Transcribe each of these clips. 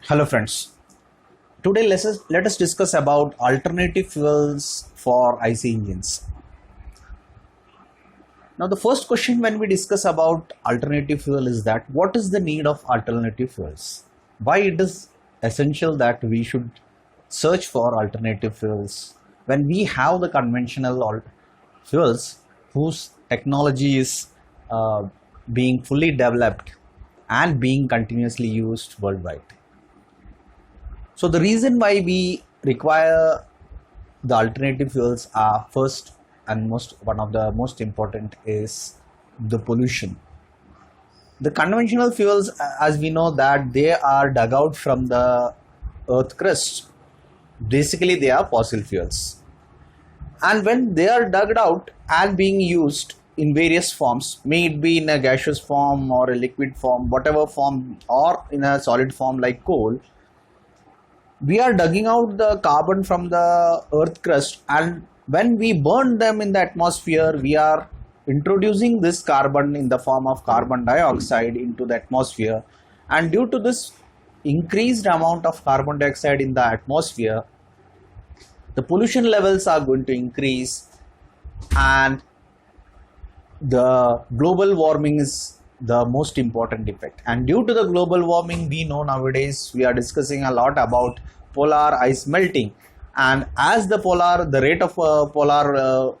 Hello friends. Today let us discuss about alternative fuels for IC engines. Now the first question when we discuss about alternative fuel is that what is the need of alternative fuels? Why it is essential that we should search for alternative fuels when we have the conventional fuels whose technology is being fully developed and being continuously used worldwide. So the reason why we require the alternative fuels are first and most one of the most important is the pollution. The conventional fuels, as we know that they are dug out from the earth crust. Basically, they are fossil fuels. And when they are dug out and being used in various forms, may it be in a gaseous form or a liquid form, whatever form, or in a solid form like coal, we are digging out the carbon from the earth crust, and when we burn them in the atmosphere we are introducing this carbon in the form of carbon dioxide into the atmosphere, and due to this increased amount of carbon dioxide in the atmosphere, the pollution levels are going to increase, and the global warming is the most important effect. And due to the global warming, we know nowadays we are discussing a lot about polar ice melting, and as the rate of polar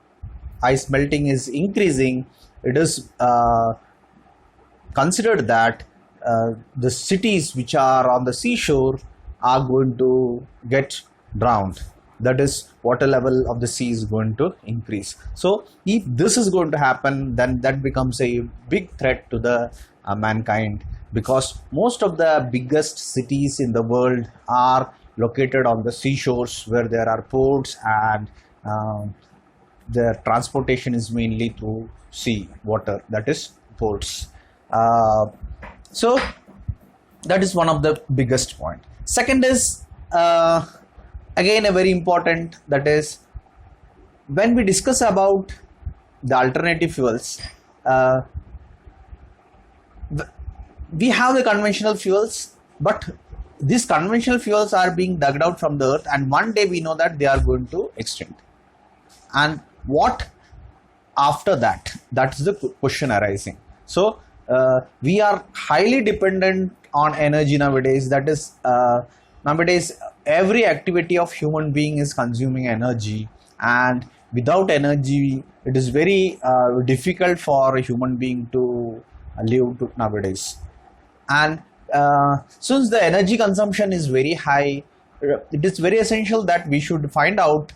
ice melting is increasing, it is considered that the cities which are on the seashore are going to get drowned. That is, water level of the sea is going to increase. So if this is going to happen, then that becomes a big threat to the mankind, because most of the biggest cities in the world are located on the seashores where there are ports, and their transportation is mainly through sea water, that is ports. So that is one of the biggest point. Second is again a very important, that is, when we discuss about the alternative fuels, we have the conventional fuels, but these conventional fuels are being dug out from the earth, and one day we know that they are going to extinct. And what after that? That is the question arising. So we are highly dependent on energy nowadays. That is, nowadays every activity of human being is consuming energy, and without energy it is very difficult for a human being to live nowadays. And since the energy consumption is very high, it is very essential that we should find out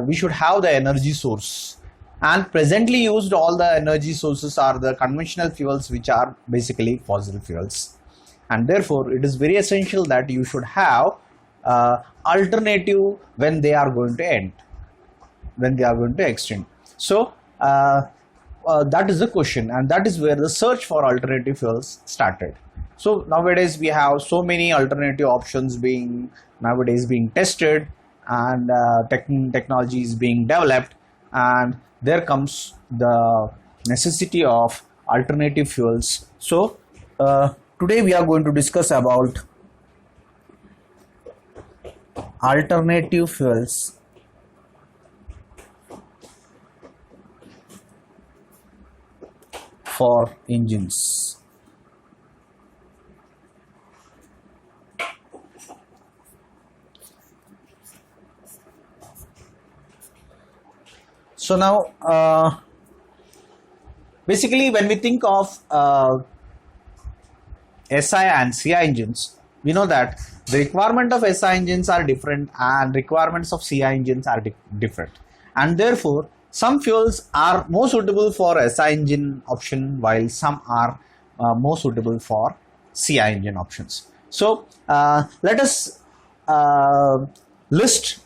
we should have the energy source. And presently used all the energy sources are the conventional fuels, which are basically fossil fuels, and therefore it is very essential that you should have alternative when they are going to end, when they are going to extend. So that is the question, and that is where the search for alternative fuels started. So nowadays we have so many alternative options being tested, and technology is being developed, and there comes the necessity of alternative fuels. So today we are going to discuss about alternative fuels for engines. So now basically when we think of SI and CI engines, we know that the requirement of SI engines are different and requirements of CI engines are different, and therefore some fuels are more suitable for SI engine option, while some are more suitable for CI engine options. So let us list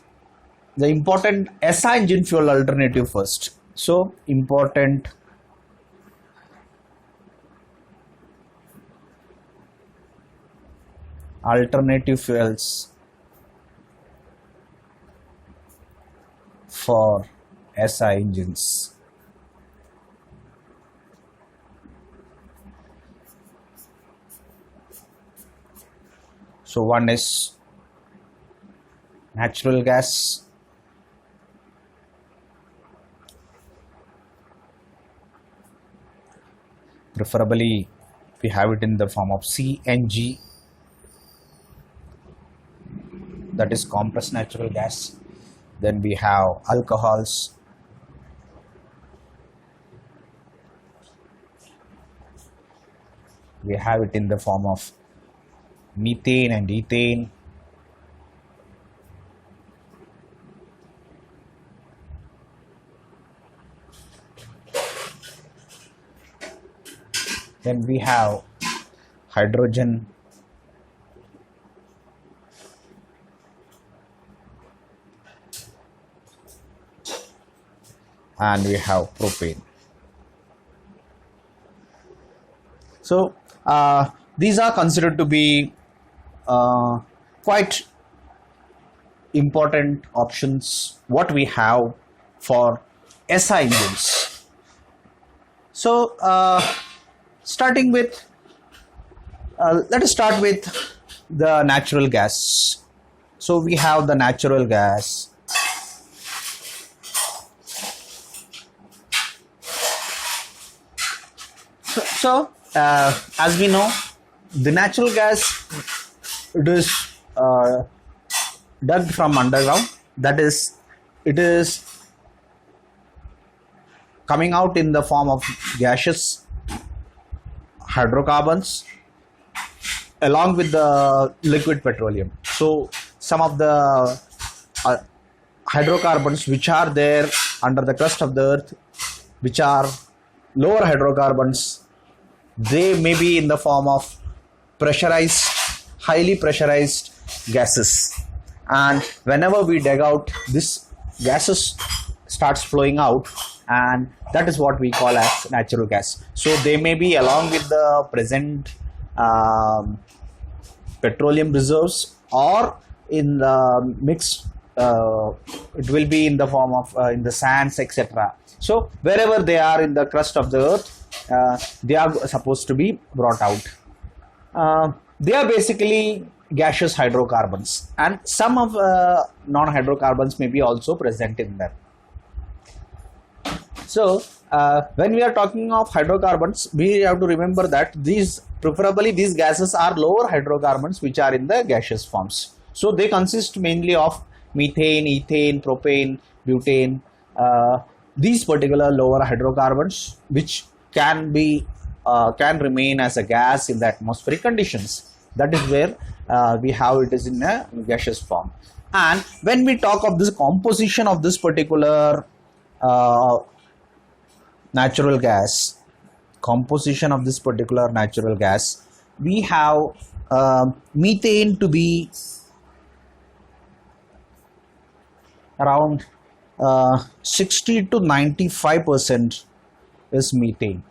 the important SI engine fuel alternative first. So important alternative fuels for SI engines. So one is natural gas, preferably we have it in the form of CNG, that is compressed natural gas. Then we have alcohols, we have it in the form of methane and ethane. Then we have hydrogen, and we have propane. So these are considered to be quite important options what we have for SI engines. So starting with let us start with the natural gas. So we have the natural gas. So as we know, the natural gas, it is dug from underground. That is, it is coming out in the form of gaseous hydrocarbons along with the liquid petroleum. So some of the hydrocarbons which are there under the crust of the earth, which are lower hydrocarbons, they may be in the form of pressurized, highly pressurized gases, and whenever we dig out, this gases starts flowing out, and that is what we call as natural gas. So they may be along with the present petroleum reserves, or in the mix, it will be in the form of in the sands, etc. So wherever they are in the crust of the earth, they are supposed to be brought out. They are basically gaseous hydrocarbons, and some of non-hydrocarbons may be also present in them. So when we are talking of hydrocarbons, we have to remember that preferably these gases are lower hydrocarbons which are in the gaseous forms. So they consist mainly of methane, ethane, propane, butane, these particular lower hydrocarbons which can remain as a gas in the atmospheric conditions. That is where we have it is in a gaseous form. And when we talk of this composition of this particular natural gas, we have methane to be around 60 to 95% is methane.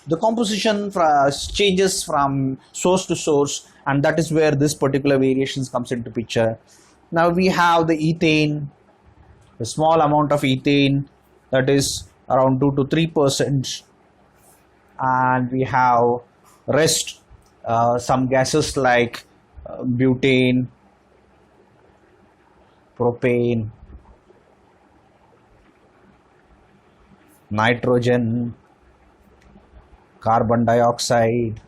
The composition changes from source to source, and that is where this particular variations comes into picture. Now we have the ethane, a small amount of ethane, that is around 2 to 3%, and we have rest, some gases like butane, propane, nitrogen, carbon dioxide,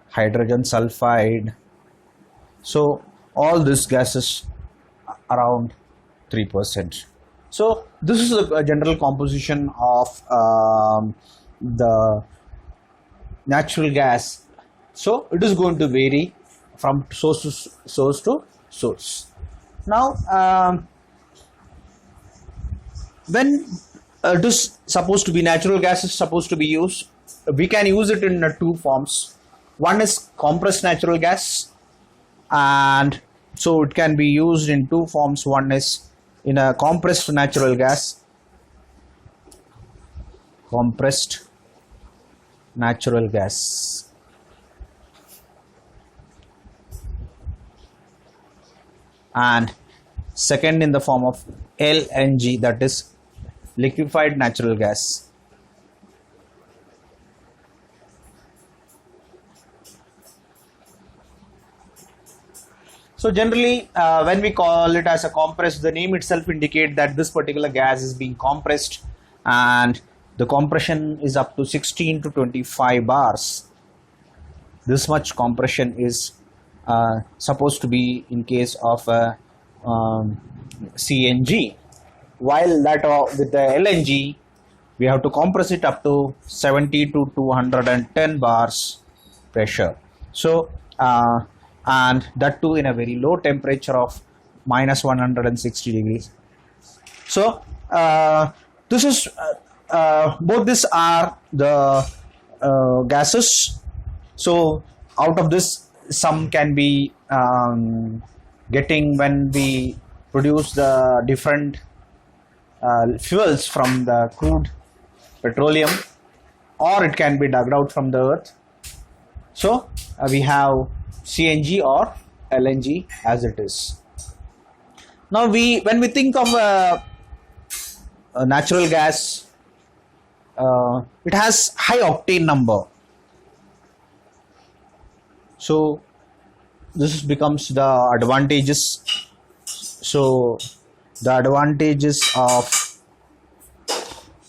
hydrogen sulfide. So all these gases around 3%. So this is a general composition of the natural gas. So it is going to vary from source to source. Now when it is supposed to be, natural gas is supposed to be used, we can use it in two forms. One is compressed natural gas, and so it can be used in two forms. One is in a compressed natural gas, and second in the form of LNG, that is liquefied natural gas. So generally, when we call it as a compressed, the name itself indicate that this particular gas is being compressed, and the compression is up to 16 to 25 bars. This much compression is supposed to be in case of a CNG, while that with the LNG we have to compress it up to 70 to 210 bars pressure. So and that too in a very low temperature of minus 160 degrees. So this is both these are the gases. So out of this, some can be getting when we produce the different fuels from the crude petroleum, or it can be dug out from the earth. So we have CNG or LNG as it is. Now when we think of a natural gas, it has high octane number. So this becomes the advantages. So the advantages of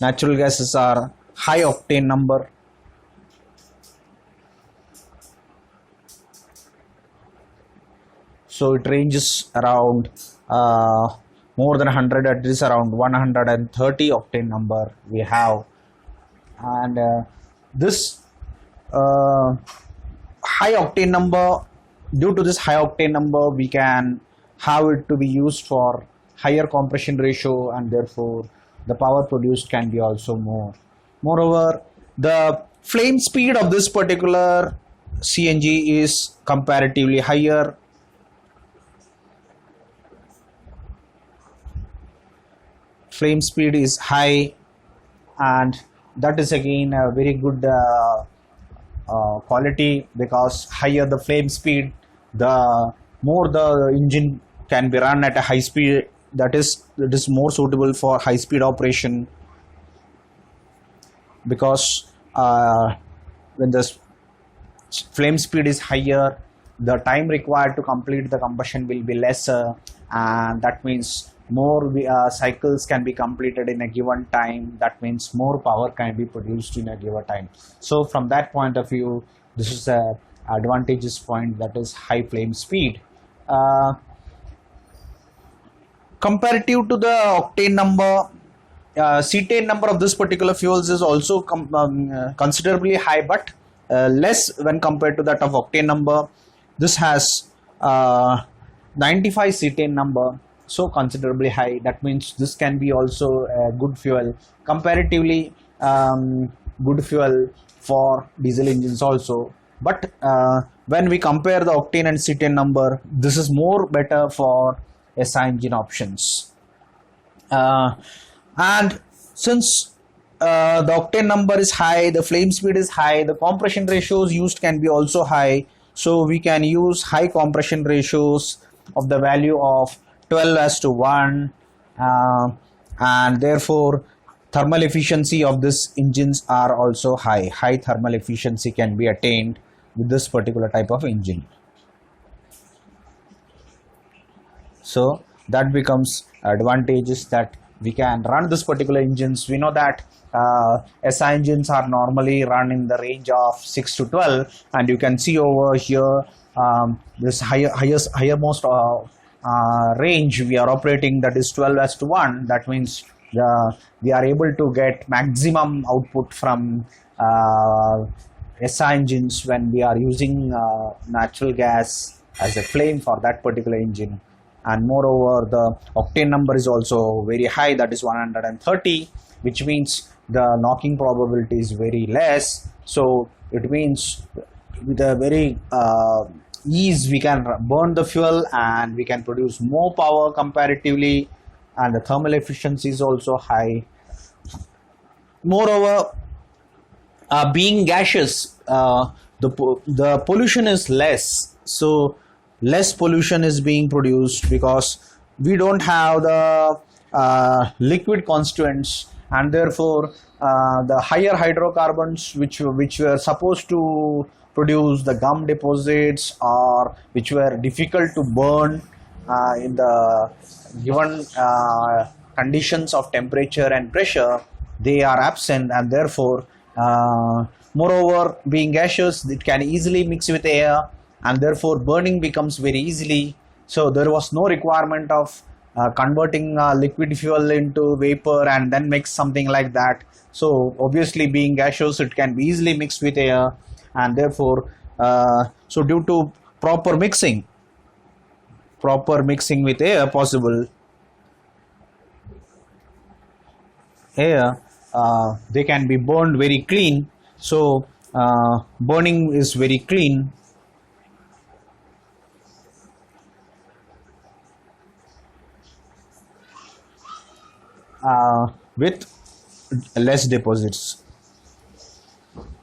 natural gases are high octane number, so it ranges around more than 100, at least around 130 octane number we have, and this high octane number, due to this high octane number, we can have it to be used for higher compression ratio, and therefore the power produced can be also more. Moreover, the flame speed of this particular CNG is comparatively higher. Flame speed is high, and that is again a very good quality, because higher the flame speed, the more the engine can be run at a high speed. That is, it is more suitable for high speed operation, because when the flame speed is higher, the time required to complete the combustion will be lesser, and that means more cycles can be completed in a given time. That means more power can be produced in a given time. So from that point of view, this is a advantageous point, that is high flame speed. Comparative to the octane number, cetane number of this particular fuels is also considerably high, but less when compared to that of octane number. This has 95 cetane number, so considerably high. That means this can be also a good fuel, comparatively good fuel for diesel engines also. But when we compare the octane and cetane number, this is more better for SI engine options. And since the octane number is high, the flame speed is high, the compression ratios used can be also high. So we can use high compression ratios of the value of 12:1, and therefore thermal efficiency of this engines are also high. High thermal efficiency can be attained with this particular type of engine. So that becomes advantages that we can run this particular engines. We know that SI engines are normally run in the range of 6 to 12, and you can see over here this highermost range we are operating, that is 12:1. That means we are able to get maximum output from SI engines when we are using natural gas as a flame for that particular engine. And moreover, the octane number is also very high, that is 130, which means the knocking probability is very less. So it means with a very ease we can burn the fuel and we can produce more power comparatively, and the thermal efficiency is also high. Moreover, being gaseous, the pollution is less, so less pollution is being produced because we don't have the liquid constituents, and therefore the higher hydrocarbons which were supposed to produce the gum deposits or which were difficult to burn in the given conditions of temperature and pressure, they are absent, and therefore moreover, being gaseous, it can easily mix with air, and therefore burning becomes very easily. So there was no requirement of converting liquid fuel into vapor and then mix something like that. So obviously, being gaseous, it can be easily mixed with air, and therefore so due to proper mixing with air possible, air, they can be burned very clean. So burning is very clean. With less deposits,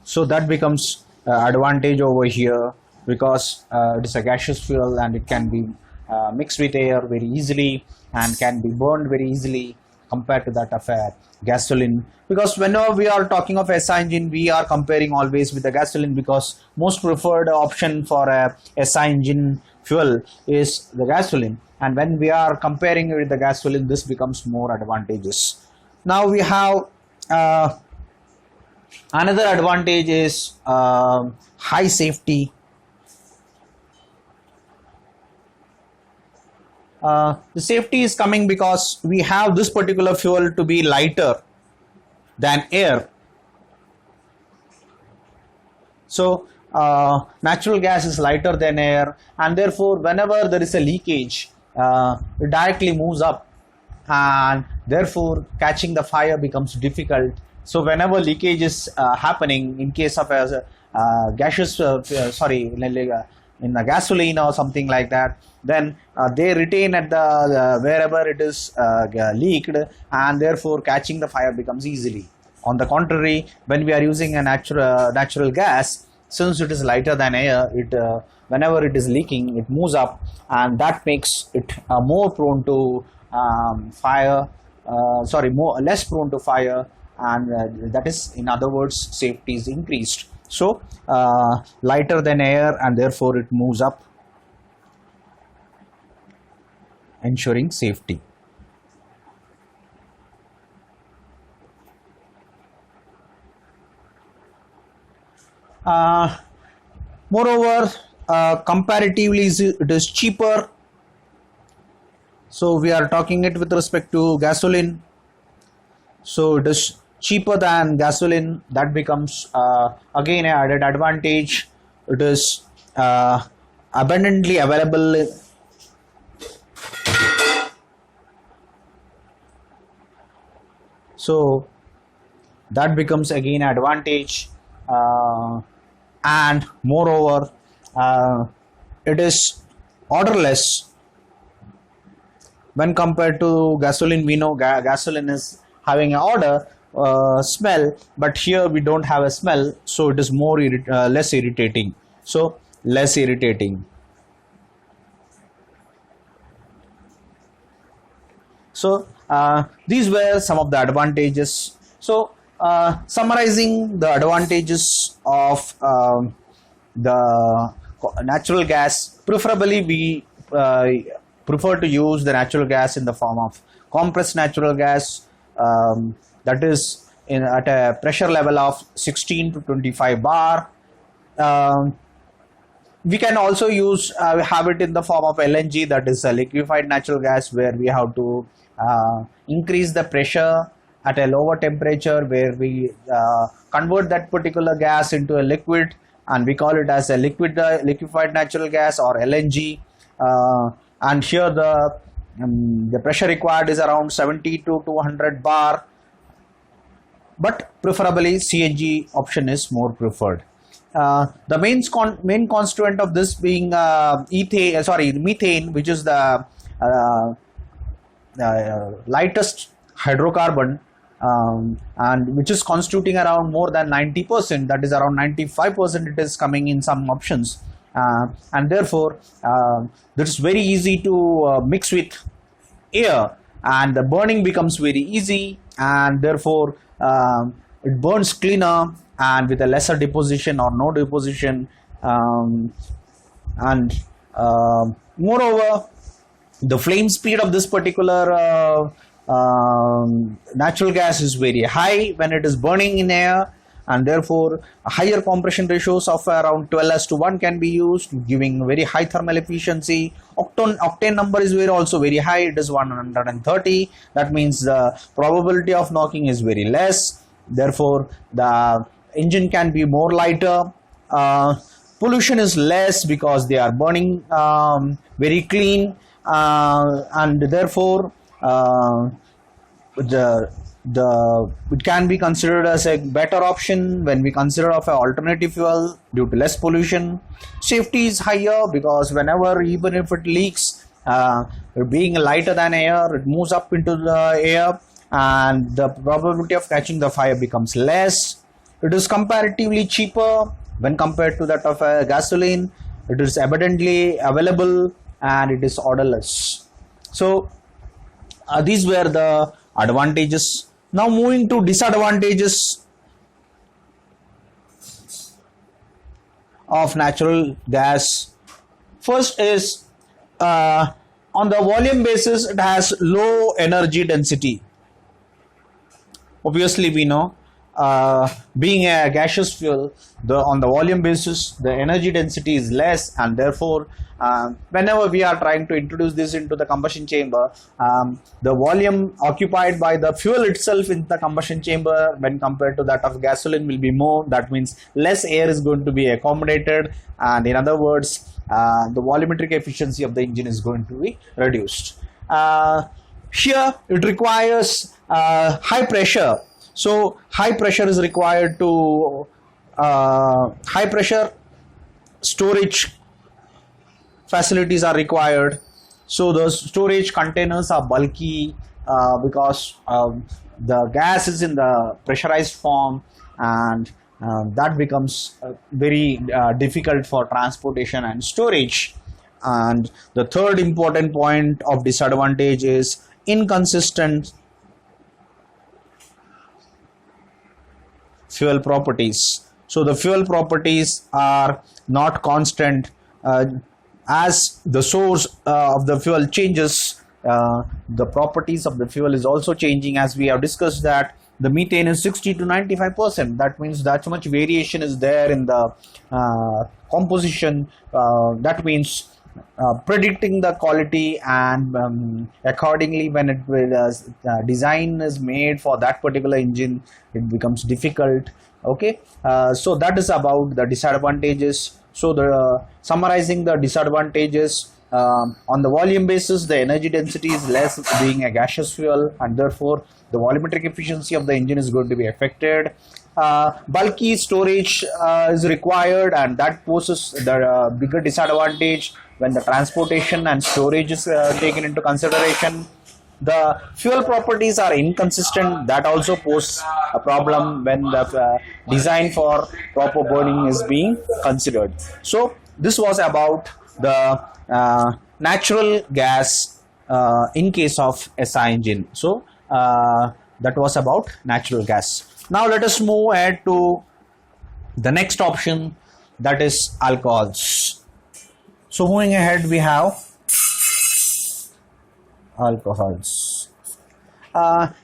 so that becomes advantage over here, because it is a gaseous fuel and it can be mixed with air very easily and can be burned very easily compared to that of a gasoline. Because whenever we are talking of SI engine, we are comparing always with the gasoline, because most preferred option for a SI engine fuel is the gasoline, and when we are comparing with the gasoline, this becomes more advantageous. Now we have another advantage is high safety. The safety is coming because we have this particular fuel to be lighter than air. So natural gas is lighter than air, and therefore whenever there is a leakage, it directly moves up, and therefore catching the fire becomes difficult. So whenever leakage is happening in case of a gaseous in the gasoline or something like that, then they retain at the wherever it is leaked, and therefore catching the fire becomes easily. On the contrary, when we are using a natural gas, since it is lighter than air, it whenever it is leaking, it moves up, and that makes it more prone to fire. Less prone to fire, and that is, in other words, safety is increased. So lighter than air, and therefore it moves up, ensuring safety. Moreover, comparatively it is cheaper. So we are talking it with respect to gasoline. So it is cheaper than gasoline. That becomes again an added advantage. It is abundantly available. So that becomes again an advantage, and moreover it is odorless when compared to gasoline. We know gasoline is having an odor, smell, but here we don't have a smell, so it is more less irritating. So less irritating. So these were some of the advantages. So summarizing the advantages of the natural gas, preferably we prefer to use the natural gas in the form of compressed natural gas, that is at a pressure level of 16 to 25 bar. We can also have it in the form of LNG, that is a liquefied natural gas, where we have to increase the pressure at a lower temperature, where we convert that particular gas into a liquid, and we call it as a liquefied natural gas, or LNG. And here the pressure required is around 70 to 200 bar, but preferably CNG option is more preferred. The main constituent of this being methane, which is the lightest hydrocarbon, and which is constituting around more than 90%, that is around 95% it is coming in some options, and therefore it is very easy to mix with air, and the burning becomes very easy, and therefore it burns cleaner and with a lesser deposition or no deposition, and moreover, the flame speed of this particular natural gas is very high when it is burning in air, and therefore higher compression ratios of around 12:1 can be used, giving very high thermal efficiency. Octane number is also very high, it is 130. That means the probability of knocking is very less, therefore the engine can be more lighter. Pollution is less because they are burning very clean, and therefore it can be considered as a better option when we consider of an alternative fuel due to less pollution. Safety is higher because whenever, even if it leaks, being lighter than air, it moves up into the air and the probability of catching the fire becomes less. It is comparatively cheaper when compared to that of a gasoline. It is abundantly available and it is odorless. So these were the advantages. Now moving to disadvantages of natural gas. First is on the volume basis, it has low energy density. Obviously, we know being a gaseous fuel, on the volume basis, the energy density is less, and therefore whenever we are trying to introduce this into the combustion chamber, the volume occupied by the fuel itself in the combustion chamber when compared to that of gasoline will be more. That means less air is going to be accommodated, and in other words, the volumetric efficiency of the engine is going to be reduced. Here it requires high pressure. So high pressure is required to high pressure storage facilities are required. So the storage containers are bulky because the gas is in the pressurized form, and that becomes very difficult for transportation and storage. And the third important point of disadvantage is inconsistent fuel properties. So the fuel properties are not constant. As the source of the fuel changes, the properties of the fuel is also changing. As we have discussed, that the methane is 60 to 95%. That means that much variation is there in the composition. That means predicting the quality, and accordingly when it will design is made for that particular engine, it becomes difficult. Okay, so that is about the disadvantages. So the summarizing the disadvantages, on the volume basis, the energy density is less being a gaseous fuel, and therefore the volumetric efficiency of the engine is going to be affected. Bulky storage is required, and that poses the bigger disadvantage when the transportation and storage is taken into consideration. The fuel properties are inconsistent. That also poses a problem when the design for proper burning is being considered. So this was about the natural gas in case of SI engine. So that was about natural gas. Now let us move ahead to the next option, that is alcohols. So moving ahead, we have alcohols.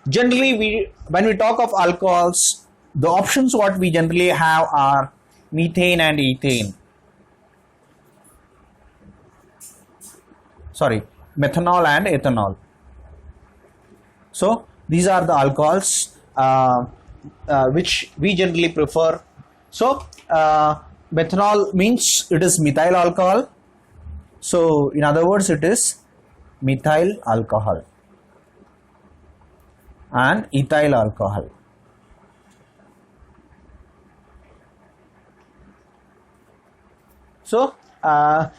Generally, when we talk of alcohols, the options what we generally have are methane and ethane. Sorry, methanol and ethanol. So these are the alcohols which we generally prefer. So methanol means it is methyl alcohol. So in other words, it is methyl alcohol, and ethyl alcohol. So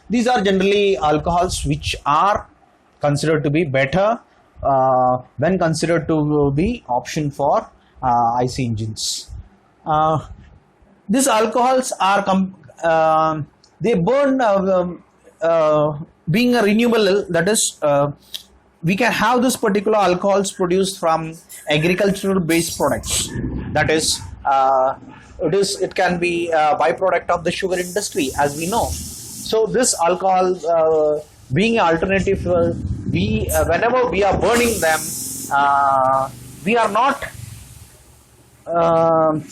these are generally alcohols which are considered to be better when considered to be option for IC engines. These alcohols are they burn being a renewable, that is we can have this particular alcohols produced from agricultural based products, that is it can be a byproduct of the sugar industry, as we know. So this alcohol, being an alternative fuel, we whenever we are burning them, we are not um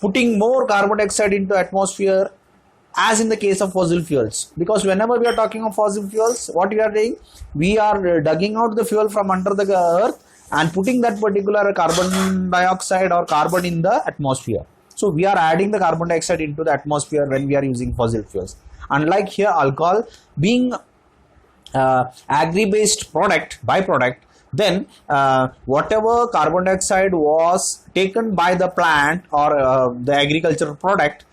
putting more carbon dioxide into atmosphere as in the case of fossil fuels, because whenever we are talking of fossil fuels, what we are doing, we are digging out the fuel from under the earth and putting that particular carbon dioxide or carbon in the atmosphere. So we are adding the carbon dioxide into the atmosphere when we are using fossil fuels. Unlike here, alcohol being agri-based byproduct, then whatever carbon dioxide was taken by the plant or the agricultural product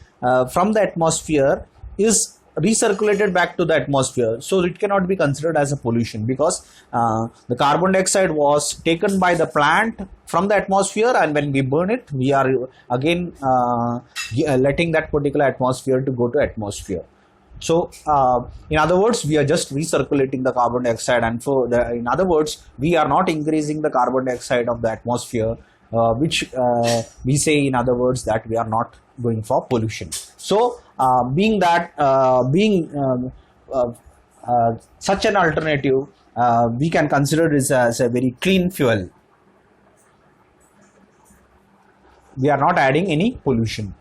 from the atmosphere is recirculated back to the atmosphere, so it cannot be considered as a pollution, because the carbon dioxide was taken by the plant from the atmosphere, and when we burn it, we are again letting that particular atmosphere to go to atmosphere. So, in other words, we are just recirculating the carbon dioxide, and in other words, we are not increasing the carbon dioxide of the atmosphere, which we say, in other words, that we are not going for pollution. So, being such an alternative, we can consider this as a very clean fuel. We are not adding any pollution.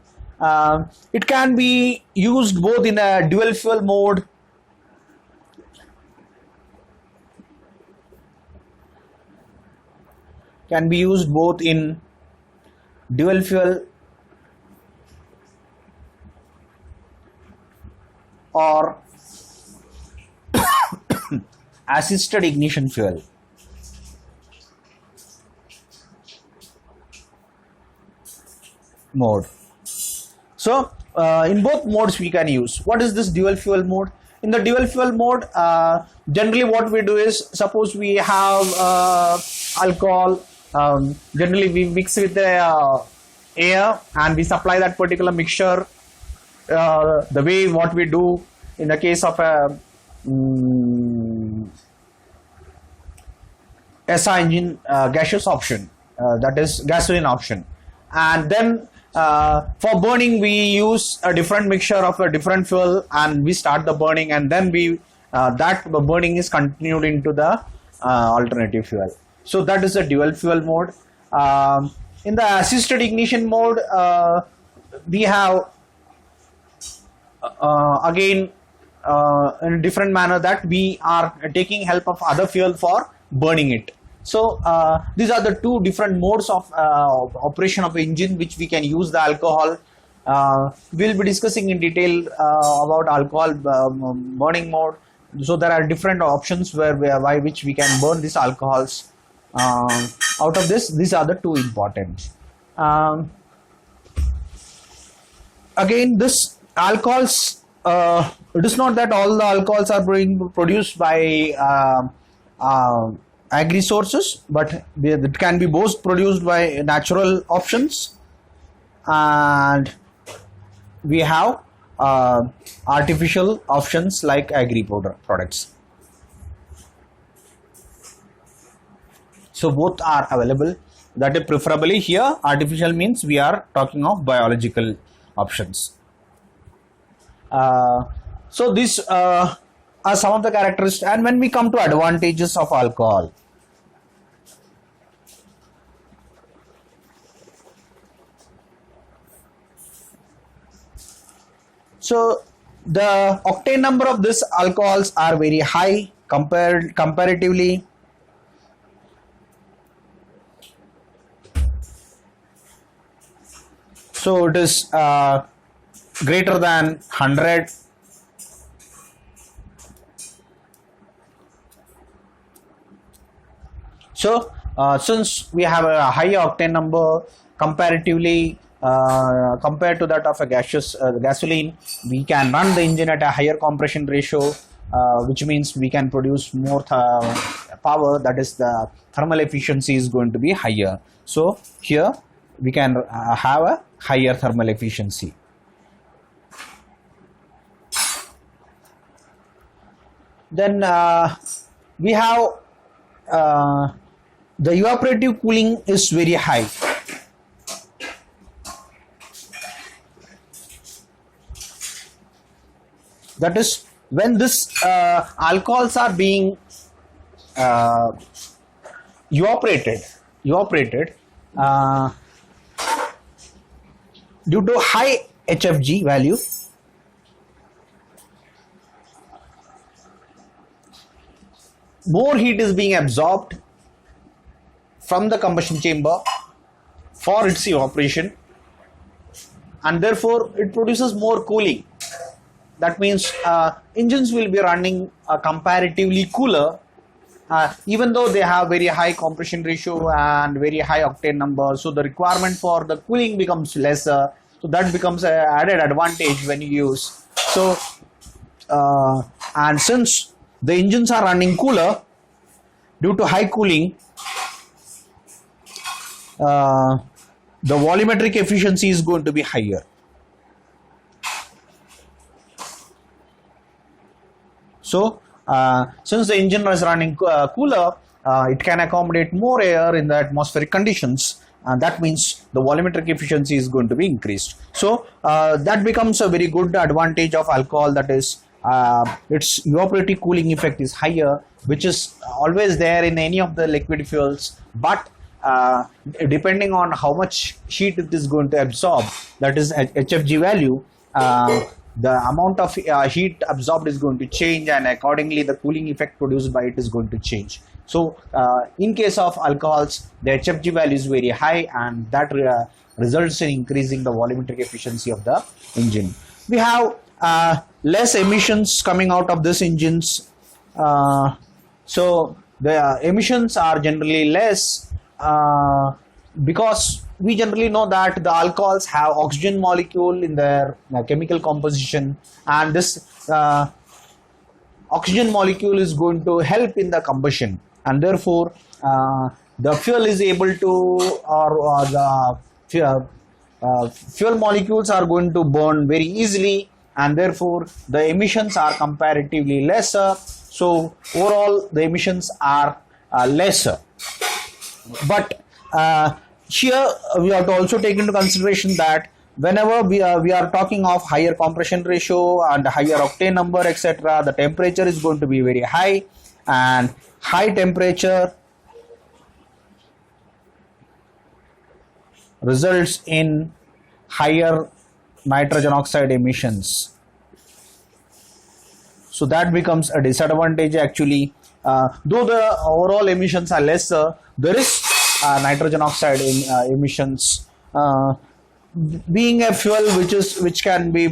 It can be used both in a dual fuel mode, can be used both in dual fuel or assisted ignition fuel. Mode. So in both modes we can use. What is this dual fuel mode? In the dual fuel mode, generally what we do is, suppose we have alcohol, generally we mix with the air and we supply that particular mixture the way what we do in the case of a SI engine gaseous option, that is gasoline option, and then for burning we use a different mixture of a different fuel and we start the burning, and then we that burning is continued into the alternative fuel. So that is a dual fuel mode. In the assisted ignition mode, we have again in a different manner that we are taking help of other fuel for burning it. So these are the two different modes of operation of engine which we can use the alcohol. We'll be discussing in detail about alcohol burning mode. So there are different options by which we can burn these alcohols. Out of this, these are the two important. Again, this alcohols, it is not that all the alcohols are being produced by agri sources, but it can be both produced by natural options, and we have artificial options like agri products. So both are available. That is preferably here. Artificial means we are talking of biological options. So these are some of the characteristics. And when we come to advantages of alcohol, so the octane number of these alcohols are very high comparatively. So it is greater than 100. So since we have a high octane number comparatively compared to that of a gaseous gasoline, we can run the engine at a higher compression ratio, which means we can produce more power, that is the thermal efficiency is going to be higher. So here we can have a higher thermal efficiency. Then we have the evaporative cooling is very high. That is, when this alcohols are being evaporated due to high HFG value, more heat is being absorbed from the combustion chamber for its evaporation, and therefore it produces more cooling. That means engines will be running comparatively cooler, even though they have very high compression ratio and very high octane number. So the requirement for the cooling becomes lesser. So that becomes an added advantage when you use. So and since the engines are running cooler due to high cooling, the volumetric efficiency is going to be higher. So since the engine is running cooler, it can accommodate more air in the atmospheric conditions, and that means the volumetric efficiency is going to be increased. So that becomes a very good advantage of alcohol, that is its evaporative cooling effect is higher, which is always there in any of the liquid fuels, but depending on how much heat it is going to absorb, that is HFG value, the amount of heat absorbed is going to change, and accordingly the cooling effect produced by it is going to change. So in case of alcohols, the HFG value is very high, and that results in increasing the volumetric efficiency of the engine. We have less emissions coming out of these engines, so the emissions are generally less because we generally know that the alcohols have oxygen molecule in their chemical composition, and this oxygen molecule is going to help in the combustion, and therefore the fuel is able to, or the fuel molecules are going to burn very easily, and therefore the emissions are comparatively lesser. So overall the emissions are lesser. But here we have to also take into consideration that whenever we are talking of higher compression ratio and higher octane number, etc., the temperature is going to be very high, and high temperature results in higher nitrogen oxide emissions. So that becomes a disadvantage actually. Though the overall emissions are lesser, there is nitrogen oxide emissions. Being a fuel which can be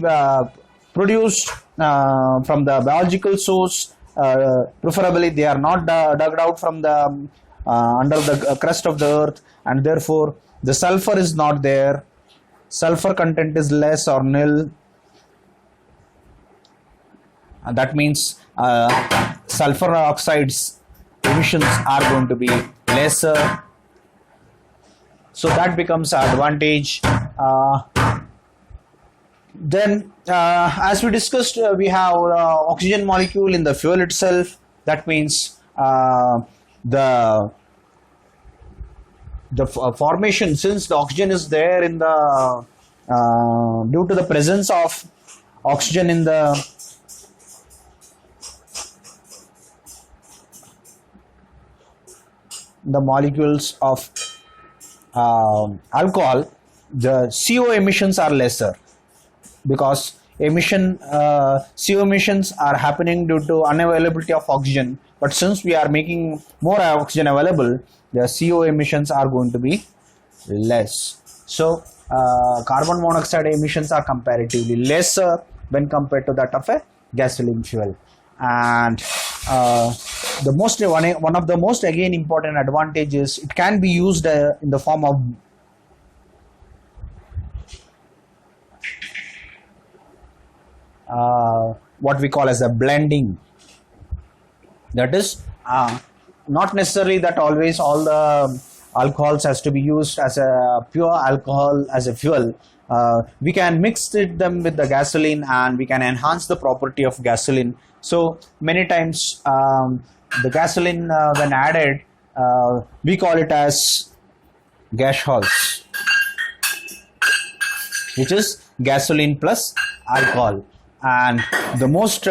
produced from the biological source, preferably they are not dug out from the under the crust of the earth, and therefore the sulfur is not there. Sulfur content is less or nil, and that means sulfur oxides emissions are going to be lesser. So that becomes an advantage. Then as we discussed, we have oxygen molecule in the fuel itself. That means the formation, since the oxygen is there in the due to the presence of oxygen in the molecules of alcohol, the CO emissions are lesser, because CO emissions are happening due to unavailability of oxygen. But since we are making more oxygen available, the CO emissions are going to be less. So carbon monoxide emissions are comparatively lesser when compared to that of a gasoline fuel. And the most one of the most again important advantages, it can be used in the form of what we call as a blending. That is not necessarily that always all the alcohols has to be used as a pure alcohol as a fuel. We can mix them with the gasoline, and we can enhance the property of gasoline. So many times the gasoline when added, we call it as gas halls, which is gasoline plus alcohol. And the most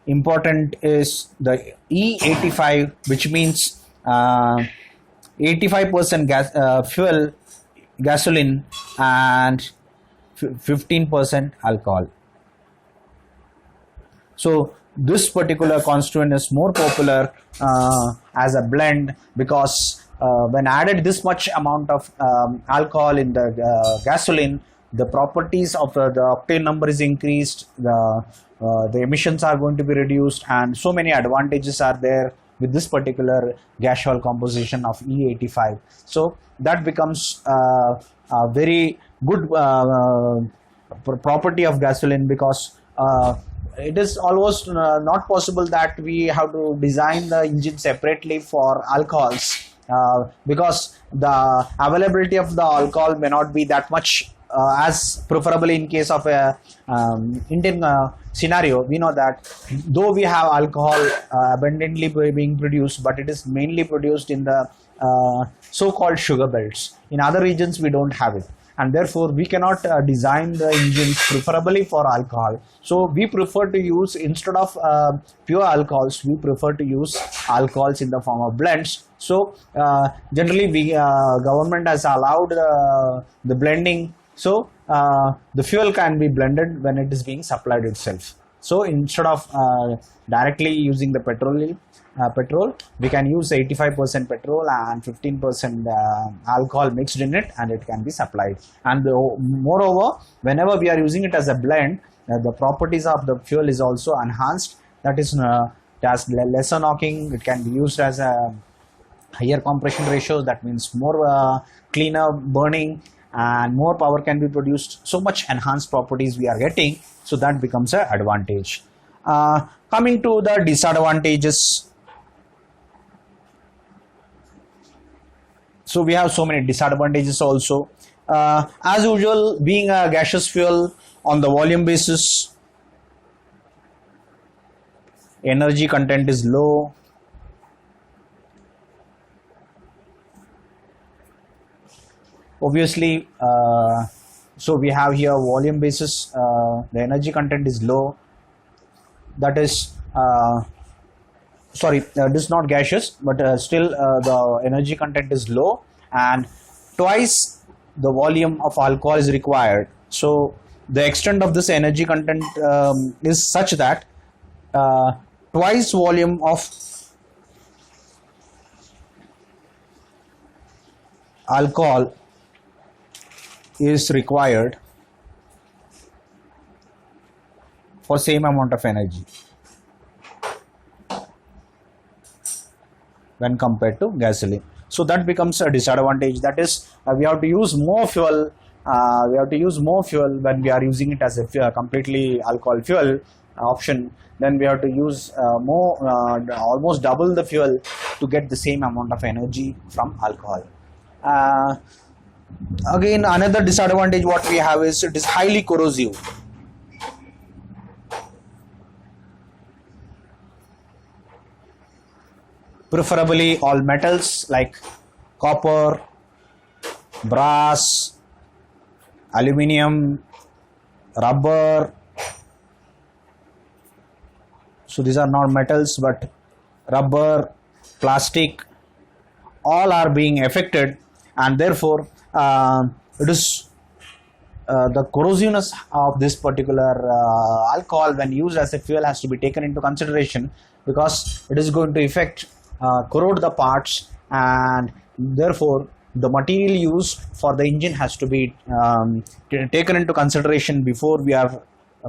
important is the E85, which means 85% fuel, gasoline, and 15% alcohol. So this particular constituent is more popular as a blend, because when added this much amount of alcohol in the gasoline, the properties of the octane number is increased, the emissions are going to be reduced, and so many advantages are there with this particular gas oil composition of E85. So that becomes a very good property of gasoline, because it is almost not possible that we have to design the engine separately for alcohols, because the availability of the alcohol may not be that much as preferably in case of a Indian scenario. We know that though we have alcohol abundantly being produced, but it is mainly produced in the so-called sugar belts. In other regions we don't have it, and therefore we cannot design the engines preferably for alcohol. So we prefer to use, instead of pure alcohols, we prefer to use alcohols in the form of blends. So generally we government has allowed the blending. So the fuel can be blended when it is being supplied itself. So instead of directly using the petrol, we can use 85% petrol and 15% alcohol mixed in it, and it can be supplied. And moreover, whenever we are using it as a blend, the properties of the fuel is also enhanced. That is, it has lesser knocking. It can be used as a higher compression ratios. That means more cleaner burning, and more power can be produced. So much enhanced properties we are getting, so that becomes an advantage. Coming to the disadvantages, so we have so many disadvantages also. As usual, being a gaseous fuel on the volume basis, energy content is low. Obviously, so we have here volume basis, the energy content is low. That is, sorry, this is not gaseous, but still the energy content is low, and twice the volume of alcohol is required. So the extent of this energy content is such that twice volume of alcohol is required for same amount of energy when compared to gasoline. So that becomes a disadvantage. That is, we have to use more fuel. We have to use more fuel when we are using it as a completely alcohol fuel option. Then we have to use more, almost double the fuel to get the same amount of energy from alcohol. Again, another disadvantage what we have is it is highly corrosive. Preferably all metals like copper, brass, aluminium, rubber. So these are not metals, but rubber, plastic, all are being affected, and therefore it is the corrosiveness of this particular alcohol when used as a fuel has to be taken into consideration, because it is going to affect, corrode the parts, and therefore the material used for the engine has to be taken into consideration before we are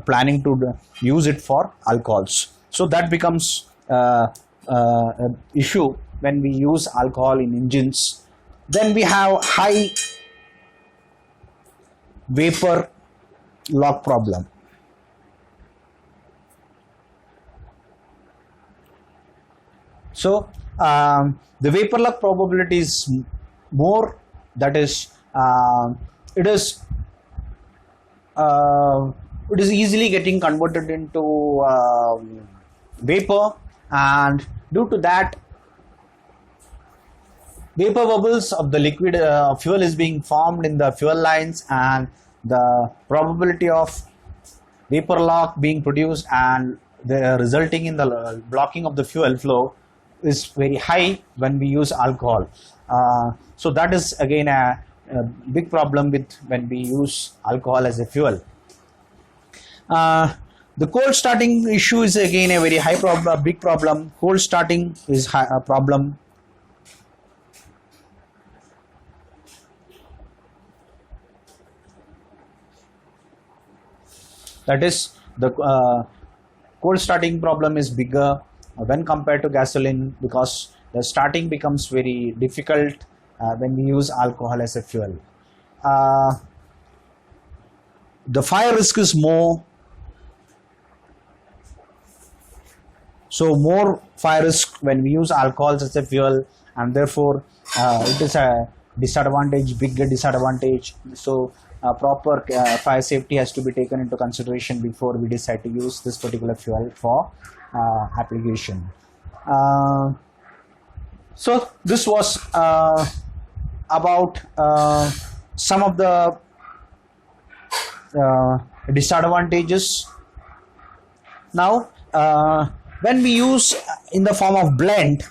planning to use it for alcohols. So that becomes an issue when we use alcohol in engines. Then we have high vapor lock problem. So the vapor lock probability is more. That is, it is easily getting converted into vapor, and due to that vapor bubbles of the liquid fuel is being formed in the fuel lines, and the probability of vapor lock being produced and the resulting in the blocking of the fuel flow is very high when we use alcohol. So that is again a big problem with when we use alcohol as a fuel. The cold starting issue is again a very big problem. Cold starting is a problem. That is, the cold starting problem is bigger when compared to gasoline, because the starting becomes very difficult when we use alcohol as a fuel. The fire risk is more. So more fire risk when we use alcohol as a fuel, and therefore it is a disadvantage, bigger disadvantage. So proper fire safety has to be taken into consideration before we decide to use this particular fuel for application. So this was about some of the disadvantages. Now when we use in the form of blend,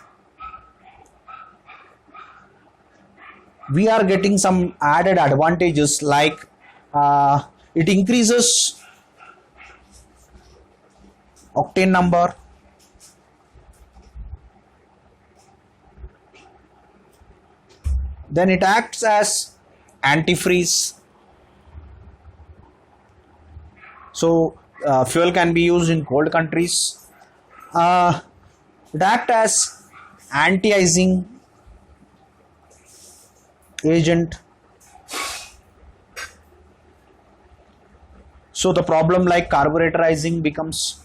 we are getting some added advantages, like it increases octane number, then it acts as antifreeze. So fuel can be used in cold countries. It acts as anti-icing agent. So the problem like carburetorizing becomes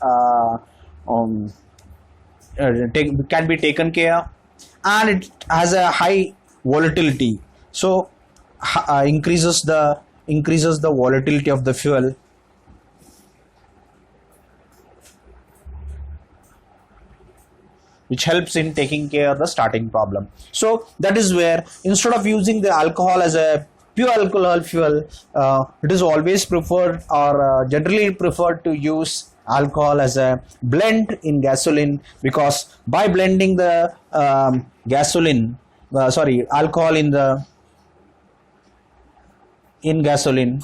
can be taken care, and it has a high volatility. So increases the volatility of the fuel. Which helps in taking care of the starting problem. So that is where, instead of using the alcohol as a pure alcohol fuel, it is always preferred, or generally preferred, to use alcohol as a blend in gasoline, because by blending the alcohol in gasoline,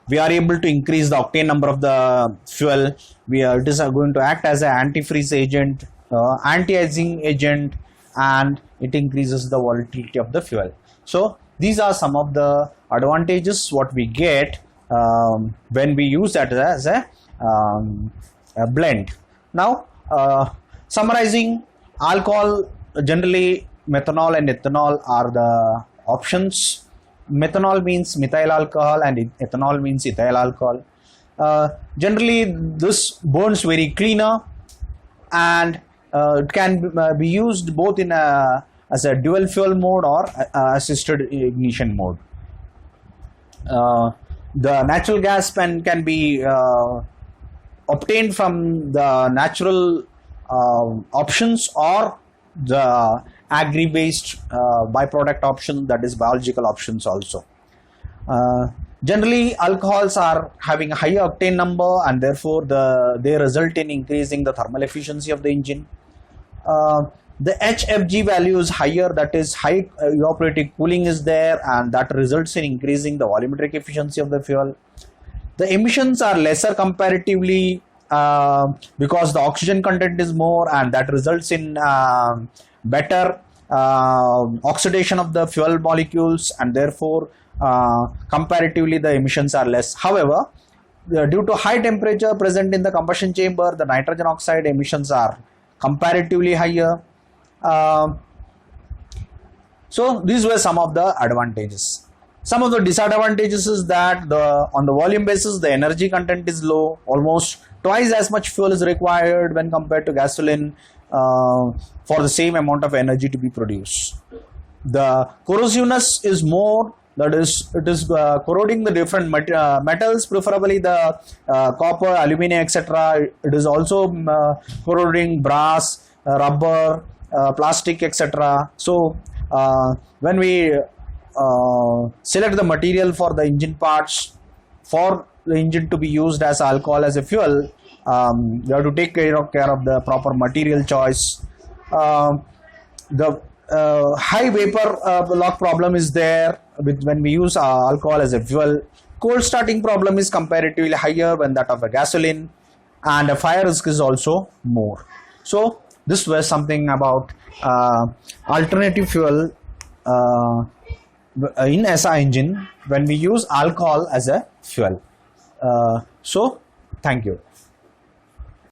we are able to increase the octane number of the fuel. It is going to act as an antifreeze agent, anti-icing agent, and it increases the volatility of the fuel. So these are some of the advantages what we get when we use that as a blend. Now summarizing, alcohol, generally methanol and ethanol are the options. Methanol means methyl alcohol and ethanol means ethyl alcohol. Generally this burns very cleaner, and it can be used both in as a dual fuel mode or assisted ignition mode. The natural gas can be obtained from the natural options, or the agri-based byproduct option, that is biological options also. Generally alcohols are having a higher octane number, and therefore they result in increasing the thermal efficiency of the engine. The HFG value is higher, that is high evaporative cooling is there, and that results in increasing the volumetric efficiency of the fuel. The emissions are lesser comparatively because the oxygen content is more, and that results in better oxidation of the fuel molecules, and therefore comparatively the emissions are less. However, due to high temperature present in the combustion chamber, the nitrogen oxide emissions are comparatively higher. So these were some of the advantages. Some of the disadvantages is that on the volume basis, the energy content is low. Almost twice as much fuel is required when compared to gasoline for the same amount of energy to be produced. The corrosiveness is more, that is, it is corroding the different metals, preferably the copper, aluminum, etc. It is also corroding brass, rubber, plastic, etc. So when we select the material for the engine parts, for the engine to be used as alcohol as a fuel, we have to take care of the proper material choice. The high vapor lock problem is there with when we use alcohol as a fuel. Cold starting problem is comparatively higher when that of a gasoline, and a fire risk is also more. So this was something about alternative fuel in SI engine when we use alcohol as a fuel. So thank you.